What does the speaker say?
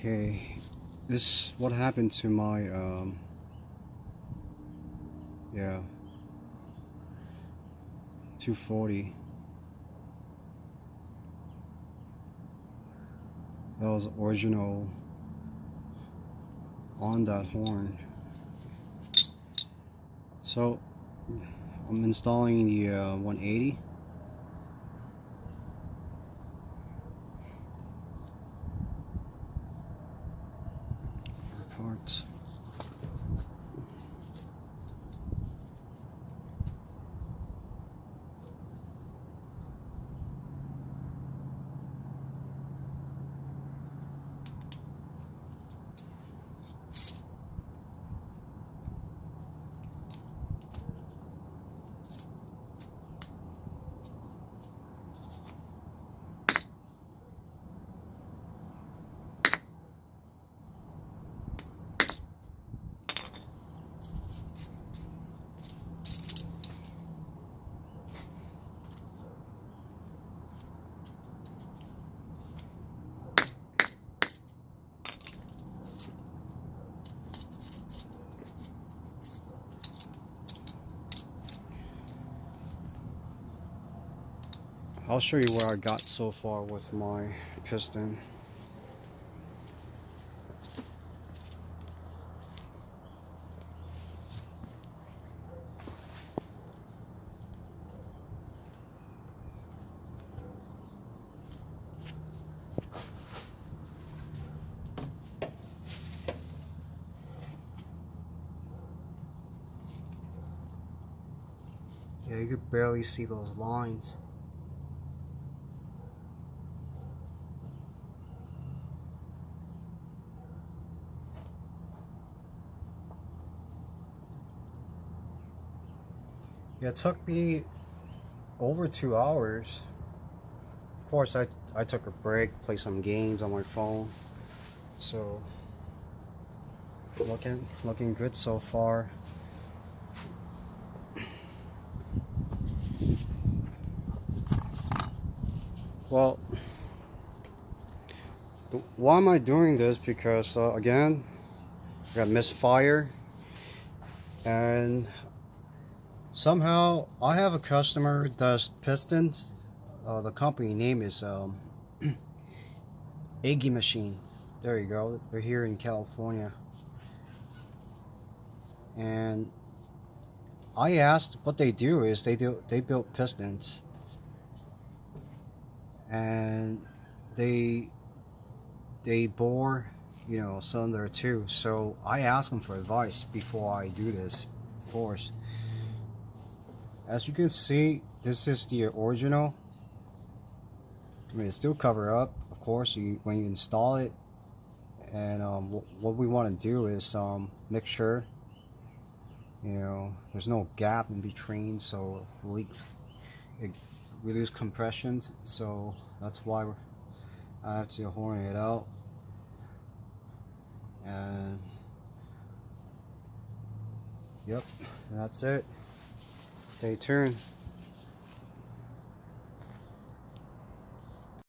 Okay, this what happened to my yeah, 240. That was original on that horn. So I'm installing the 180. Parts. I'll show you where I got so far with my piston. Yeah, you could barely see those lines. Yeah, it took me over 2 hours. Of course, I took a break, played some games on my phone. So looking good so far. Well, why am I doing this? Because again, I got misfire, and somehow I have a customer that does pistons. The company name is Iggy Machine. There you go. They're here in California, and I asked what they do is they build pistons, and they bore, you know, cylinder too. So I asked them for advice before I do this. Of course, as you can see, this is the original. I mean, it's still cover up, of course, when you install it. And what we want to do is make sure, you know, there's no gap in between, so leaks, we lose compressions. So that's why I have to horn it out. And yep, that's it. Stay tuned.